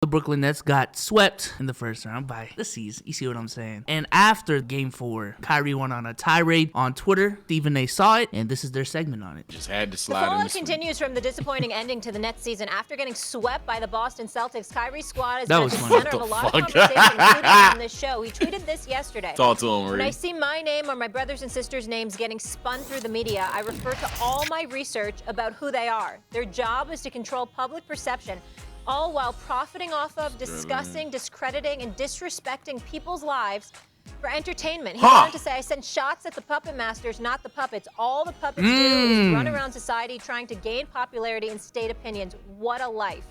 The Brooklyn Nets got swept in the first round by the C's. You see what I'm saying? And after Game 4, Kyrie went on a tirade on Twitter. Stephen A. saw it, and this is their segment on it. Just had to The slide in fallout the continues from the disappointing ending to the Nets season. After getting swept by the Boston Celtics, Kyrie's squad has That been was at the funny. center of a lot of What the fuck? conversation, including on this show. He tweeted this yesterday. Talk to him, When I Reed. see my name or my brothers and sisters' names getting spun through the media, I refer to all my research about who they are. Their job is to control public perception, all while profiting off of discussing, discrediting, and disrespecting people's lives for entertainment. He went on to say, I sent shots at the puppet masters, not the puppets. All the puppets do is run around society trying to gain popularity and state opinions. What a life.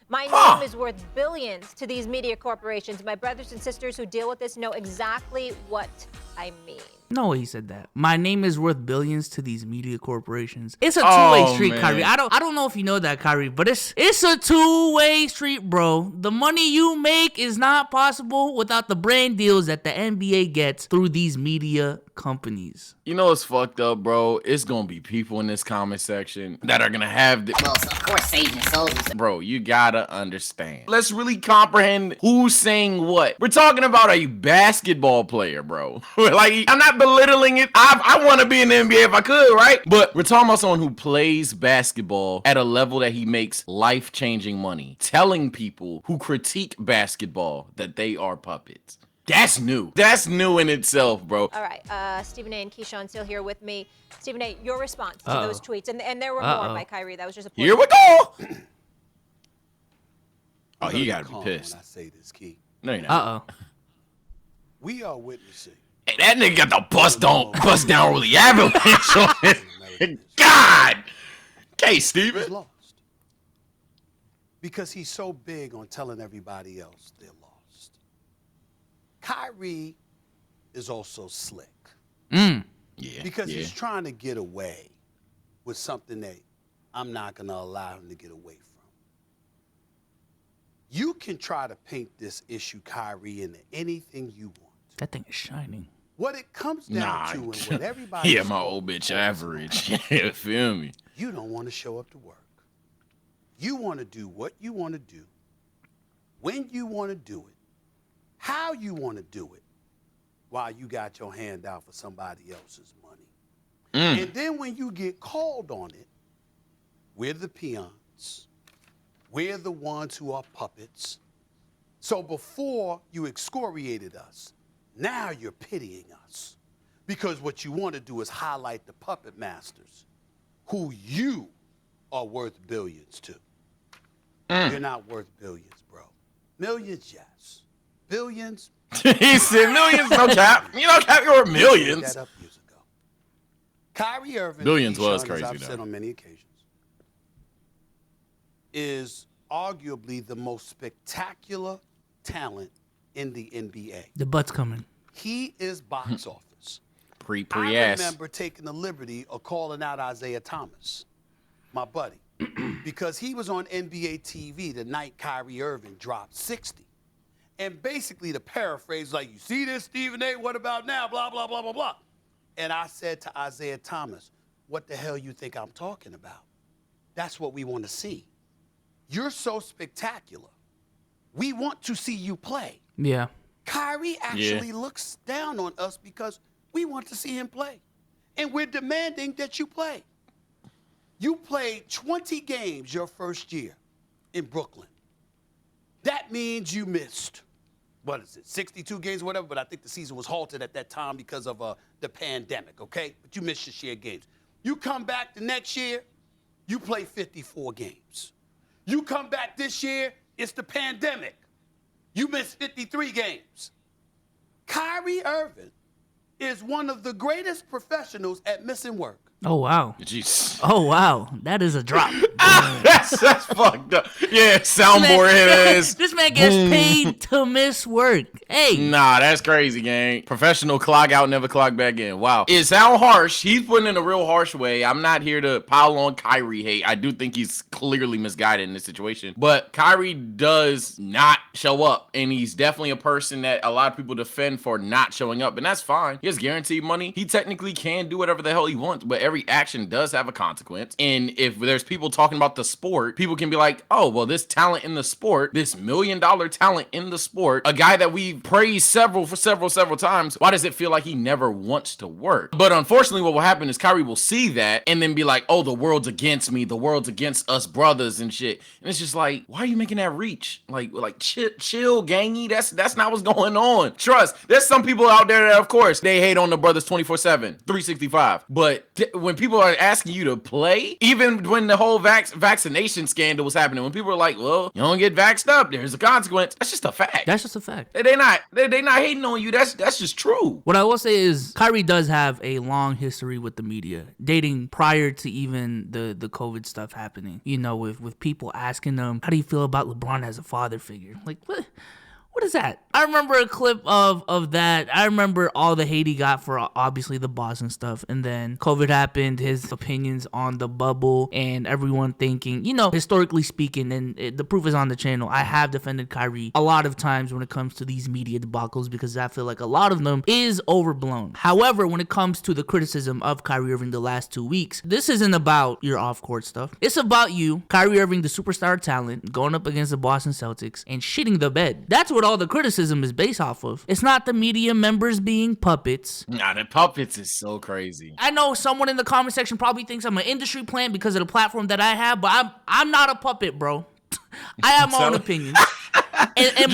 My name is worth billions to these media corporations. My brothers and sisters who deal with this know exactly what I mean. No way he said that. My name is worth billions to these media corporations. It's a two-way street, man. Kyrie. I don't know if you know that, Kyrie, but it's a two-way street, bro. The money you make is not possible without the brand deals that the NBA gets through these media companies. You know what's fucked up, bro? It's gonna be people in this comment section that are gonna have the... Well, of course, Sage and Souls. Bro, you gotta understand. Let's really comprehend who's saying what. We're talking about a basketball player, bro. Like, I'm not belittling it. I want to be in the NBA if I could, right? But we're talking about someone who plays basketball at a level that he makes life-changing money, telling people who critique basketball that they are puppets. That's new. That's new in itself, bro. All right, Stephen A. and Keyshawn still here with me. Stephen A., your response to those tweets, and there were more by Kyrie. That was just a point. Here we go. Oh, he gotta be Calm pissed. When I say this, Key. No, you're not. We are witnessing. Hey, that nigga got the bust down really avalanche on it. God. Okay, Steven. He's lost. Because he's so big on telling everybody else they're lost. Kyrie is also slick. Yeah. Because he's trying to get away with something that I'm not going to allow him to get away from. You can try to paint this issue, Kyrie, into anything you want. That thing is shining. What it comes down to and what everybody Yeah, my old bitch average. Yeah, feel me? You don't want to show up to work. You want to do what you want to do, when you want to do it, how you want to do it, while you got your hand out for somebody else's money. And then when you get called on it, we're the peons. We're the ones who are puppets. So before you excoriated us, now you're pitying us. Because what you want to do is highlight the puppet masters, who you are worth billions to. You're not worth billions, bro. Millions, yes. Billions? He said millions, no cap. You don't cap your millions. That up years ago. Kyrie Irving, Billions was Keyshawn, crazy, as I've though. said on many occasions, is arguably the most spectacular talent in the NBA. The butt's coming. He is box office. I Pre-ass. remember taking the liberty of calling out Isaiah Thomas, my buddy, because he was on NBA TV the night Kyrie Irving dropped 60. And basically the paraphrase like, you see this, Stephen A., what about now, blah, blah, blah, blah, blah. And I said to Isaiah Thomas, what the hell you think I'm talking about? That's what we want to see. You're so spectacular. We want to see you play. Yeah. Kyrie actually looks down on us because we want to see him play. And we're demanding that you play. You played 20 games your first year in Brooklyn. That means you missed, 62 games, whatever, but I think the season was halted at that time because of the pandemic, okay? But you missed your share of games. You come back the next year, you play 54 games. You come back this year, it's the pandemic. You missed 53 games. Kyrie Irving is one of the greatest professionals at missing work. Oh, wow. Jeez. Oh, wow. That is a drop. That's fucked up. Yeah, soundboard hit ass. This man gets paid to miss work. Hey. Nah, that's crazy, gang. Professional clock out, never clock back in. Wow. It sound harsh. He's putting in a real harsh way. I'm not here to pile on Kyrie hate. I do think he's clearly misguided in this situation. But Kyrie does not show up. And he's definitely a person that a lot of people defend for not showing up. And that's fine. He has guaranteed money. He technically can do whatever the hell he wants. But every action does have a consequence. And if there's people talking about the sport, people can be like, oh, well, this talent in the sport, this $1 million talent in the sport, a guy that we've praised several times, why does it feel like he never wants to work? But unfortunately, what will happen is Kyrie will see that and then be like, oh, the world's against me, the world's against us brothers and shit. And it's just like, why are you making that reach? Like chill, gangy. That's not what's going on. Trust. There's some people out there that, of course, they hate on the brothers 24/7, 365. But when people are asking you to play, even when the whole vaccination scandal was happening, when people were like, well, you don't get vaxxed up, there's a consequence. That's just a fact. That's just a fact. They not hating on you. That's just true. What I will say is Kyrie does have a long history with the media, dating prior to even the COVID stuff happening. You know, with people asking him, how do you feel about LeBron as a father figure? Like, what is that? I remember a clip of that. I remember all the hate he got for obviously the Boston stuff. And then COVID happened, his opinions on the bubble, and everyone thinking, you know, historically speaking, and the proof is on the channel, I have defended Kyrie a lot of times when it comes to these media debacles because I feel like a lot of them is overblown. However, when it comes to the criticism of Kyrie Irving the last 2 weeks, this isn't about your off-court stuff. It's about you, Kyrie Irving, the superstar talent, going up against the Boston Celtics and shitting the bed. That's what all the criticism is based off of. It's not the media members being puppets. Nah, the puppets is so crazy. I know someone in the comment section probably thinks I'm an industry plant because of the platform that I have, but I'm not a puppet, bro. I have my own opinions. And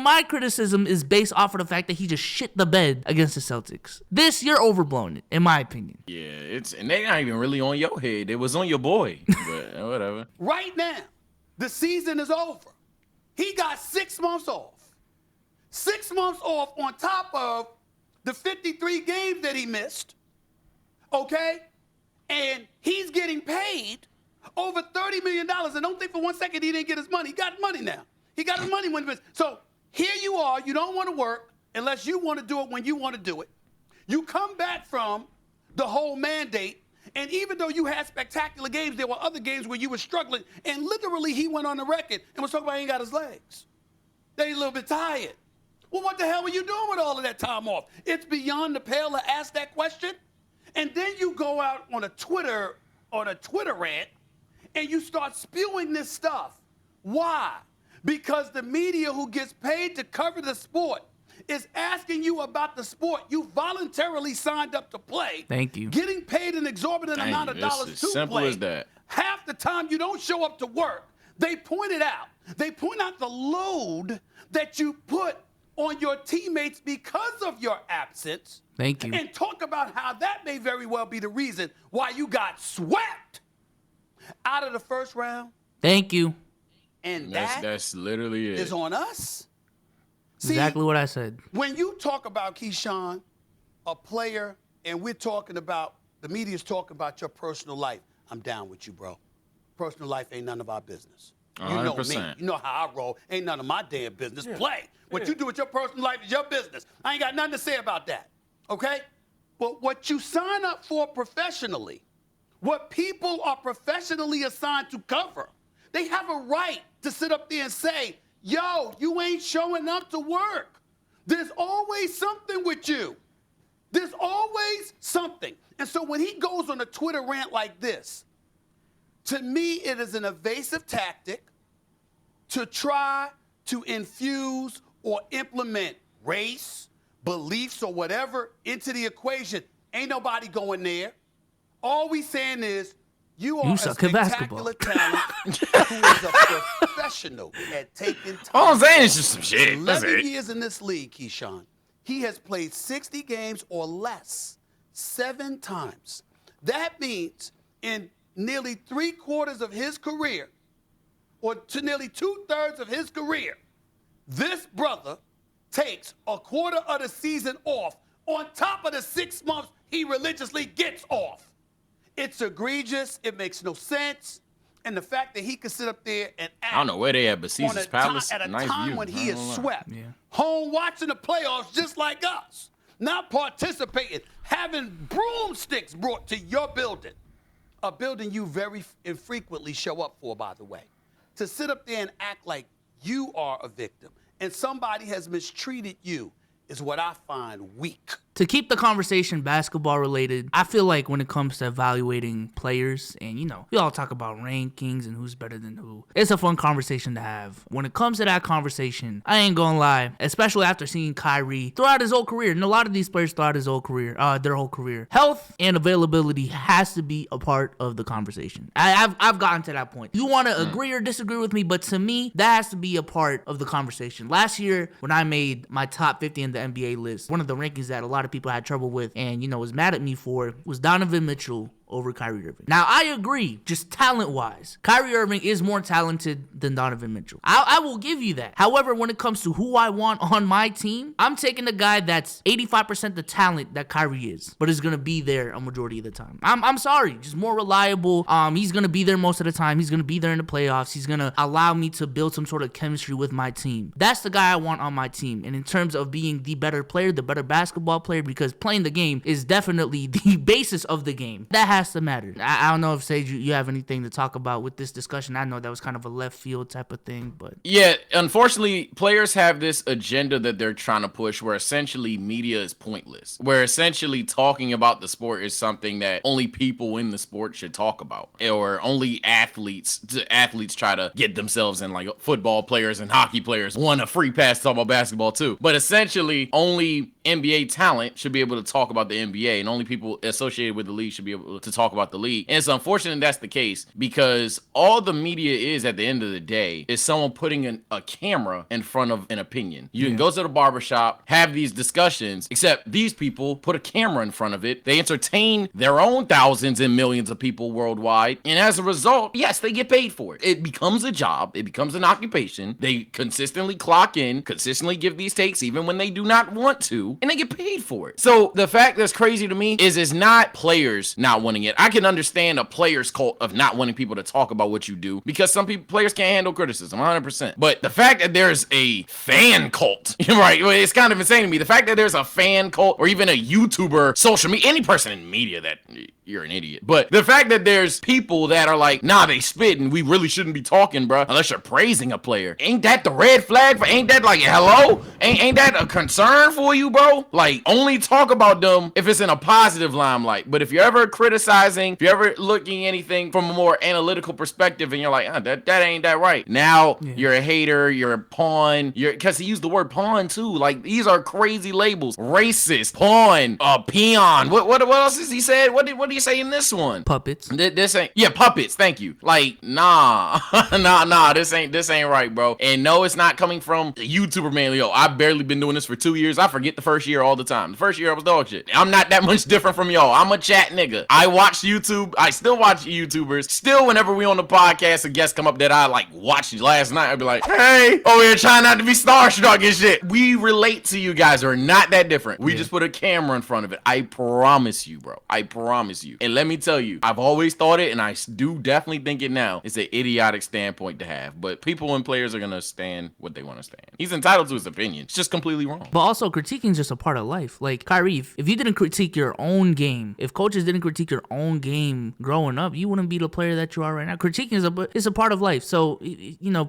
my criticism is based off of the fact that he just shit the bed against the Celtics. This, you're overblowing it, in my opinion. Yeah, and they're not even really on your head. It was on your boy. But whatever. Right now, the season is over. He got 6 months off. 6 months off on top of the 53 games that he missed. Okay? And he's getting paid over $30 million. And don't think for 1 second he didn't get his money. He got money now. He got his money when he missed. So here you are. You don't want to work unless you want to do it when you want to do it. You come back from the whole mandate. And even though you had spectacular games, there were other games where you were struggling. And literally, he went on the record and was talking about he ain't got his legs. That he's a little bit tired. Well, what the hell were you doing with all of that time off? It's beyond the pale to ask that question. And then you go out on a Twitter rant and you start spewing this stuff. Why? Because the media who gets paid to cover the sport is asking you about the sport you voluntarily signed up to play. Thank you. Getting paid an exorbitant amount of dollars to simple play. as that. Half the time you don't show up to work. They point it out. They point out the load that you put on your teammates because of your absence. Thank you. And talk about how that may very well be the reason why you got swept out of the first round. Thank you. And that's literally it. Is on us. See, exactly what I said. When you talk about Keyshawn, a player, and we're talking about, the media's talking about your personal life, I'm down with you, bro. Personal life ain't none of our business. 100%. You know me. You know how I roll. Ain't none of my damn business. Yeah. Play. What you do with your personal life is your business. I ain't got nothing to say about that. Okay? But what you sign up for professionally, what people are professionally assigned to cover, they have a right to sit up there and say, yo, you ain't showing up to work. There's always something with you. There's always something. And so when he goes on a Twitter rant like this, to me, it is an evasive tactic to try to infuse or implement race, beliefs, or whatever into the equation. Ain't nobody going there. All we saying is, you are a spectacular talent who is a professional at taking time. All I'm saying is just some shit. 11 years in this league, Keyshawn. He has played 60 games or less 7 times. That means in nearly 3/4 of his career, or to nearly 2/3 of his career, this brother takes a quarter of the season off on top of the 6 months he religiously gets off. It's egregious. It makes no sense. And the fact that he could sit up there and act, I don't know where they at, but Caesar's Palace, at a nice time view. when he is swept, Yeah. home watching the playoffs just like us, not participating, having broomsticks brought to your building, a building you very infrequently show up for, by the way, to sit up there and act like you are a victim and somebody has mistreated you is what I find weak. To keep the conversation basketball related, I feel like when it comes to evaluating players, and we all talk about rankings and who's better than who, it's a fun conversation to have. When it comes to that conversation, I ain't gonna lie, especially after seeing Kyrie throughout his whole career, and a lot of these players throughout his whole career, their whole career, health and availability has to be a part of the conversation. I've gotten to that point. You want to agree or disagree with me, but to me, that has to be a part of the conversation. Last year, when I made my top 50 in the NBA list, one of the rankings that a lot of people had trouble with and was mad at me for was Donovan Mitchell over Kyrie Irving. Now, I agree, just talent-wise, Kyrie Irving is more talented than Donovan Mitchell. I will give you that. However, when it comes to who I want on my team, I'm taking the guy that's 85% the talent that Kyrie is, but is going to be there a majority of the time. I'm sorry, just more reliable. He's going to be there most of the time. He's going to be there in the playoffs. He's going to allow me to build some sort of chemistry with my team. That's the guy I want on my team. And in terms of being the better player, the better basketball player, because playing the game is definitely the basis of the game. That has to matter. I don't know if Sage, you have anything to talk about with this discussion. I know that was kind of a left field type of thing, but yeah, unfortunately, players have this agenda that they're trying to push where essentially media is pointless, where essentially talking about the sport is something that only people in the sport should talk about, or only athletes try to get themselves in, like football players and hockey players want a free pass to talk about basketball too. But essentially, only NBA talent should be able to talk about the NBA, and only people associated with the league should be able to talk about the league. And it's unfortunate that's the case, because all the media is at the end of the day is someone putting a camera in front of an opinion. You can go to the barbershop, have these discussions, except these people put a camera in front of it. They entertain their own thousands and millions of people worldwide, and as a result, yes, they get paid for it. It becomes a job. It becomes an occupation. They consistently clock in, consistently give these takes even when they do not want to, and they get paid for it. So the fact that's crazy to me is it's not players not wanting it. I can understand a player's cult of not wanting people to talk about what you do, because some players can't handle criticism 100%. But the fact that there's a fan cult, right? It's kind of insane to me. The fact that there's a fan cult, or even a YouTuber, social media, any person in media, that you're an idiot. But the fact that there's people that are like, nah, they spit and we really shouldn't be talking, bro, unless you're praising a player. Ain't that the red flag? Ain't that like, hello? Ain't that a concern for you, bro? Like, only talk about them if it's in a positive limelight. But if you're ever criticizing, if you're ever looking anything from a more analytical perspective and you're like, that ain't that right. Now you're a hater, you're a pawn, because he used the word pawn too. Like, these are crazy labels. Racist, pawn, peon. What else has he said? What did he say in this one? Puppets. This ain't, puppets. Thank you. Like, nah, this ain't right, bro. And no, it's not coming from the YouTuber, man. Yo, I've barely been doing this for 2 years. I forget the first year all the time. The first year I was dog shit. I'm not that much different from y'all. I'm a chat nigga. I watch YouTube. I still watch YouTubers. Still, whenever we on the podcast, a guest come up that I like watched last night, I'd be like, hey, we're trying not to be starstruck and shit. We relate to you guys. Are not that different. We just put a camera in front of it. I promise you, bro. I promise you. And let me tell you, I've always thought it, and I do definitely think it now. It's an idiotic standpoint to have, but people and players are gonna stand what they want to stand. He's entitled to his opinion. It's just completely wrong. But also, critiquing is just a part of life. Like, Kyrie, if you didn't critique your own game, if coaches didn't critique your own game growing up, you wouldn't be the player that you are right now. Critiquing is a part of life. So,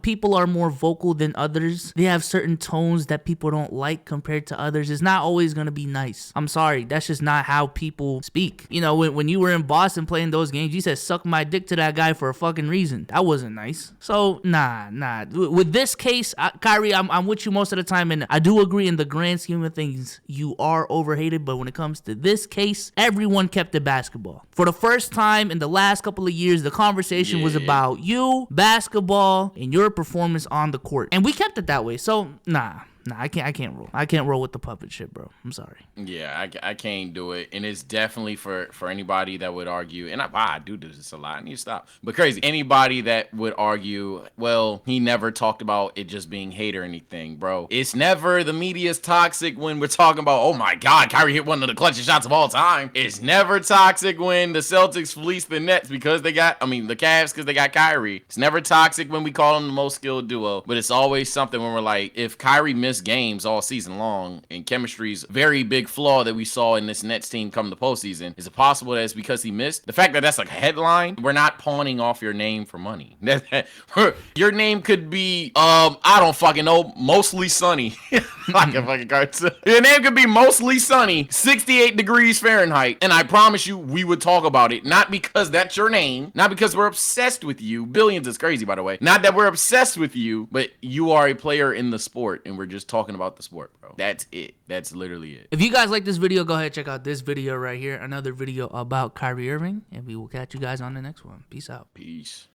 people are more vocal than others. They have certain tones that people don't like compared to others. It's not always going to be nice. I'm sorry. That's just not how people speak. When you were in Boston playing those games, you said, suck my dick to that guy for a fucking reason. That wasn't nice. So, nah. With this case, Kyrie, I'm with you most of the time, and I do agree in the grand scheme of things, you are overhated, but when it comes to this case, everyone kept it basketball. For the first time in the last couple of years, the conversation was about you, basketball, and your performance on the court. And we kept it that way. So, nah, I can't roll. I can't roll with the puppet shit, bro. I'm sorry. Yeah, I can't do it. And it's definitely for anybody that would argue, and I do this a lot. I need to stop. But crazy. Anybody that would argue, well, he never talked about it just being hate or anything, bro. It's never the media's toxic when we're talking about, oh my God, Kyrie hit one of the clutchest shots of all time. It's never toxic when the Celtics fleece the Nets the Cavs because they got Kyrie. It's never toxic when we call them the most skilled duo. But it's always something when we're like, if Kyrie missed games all season long, and chemistry's very big flaw that we saw in this Nets team come the postseason, is it possible that it's because he missed? The fact that that's like a headline, we're not pawning off your name for money. Your name could be, I don't fucking know, mostly sunny. Like a fucking cartoon. Your name could be Mostly Sunny, 68 degrees Fahrenheit, and I promise you we would talk about it. Not because that's your name, not because we're obsessed with you. Billions is crazy, by the way. Not that we're obsessed with you, but you are a player in the sport, and we're just talking about the sport, bro. That's it. That's literally it. If you guys like this video, go ahead and check out this video right here. Another video about Kyrie Irving, and we will catch you guys on the next one. Peace out. Peace.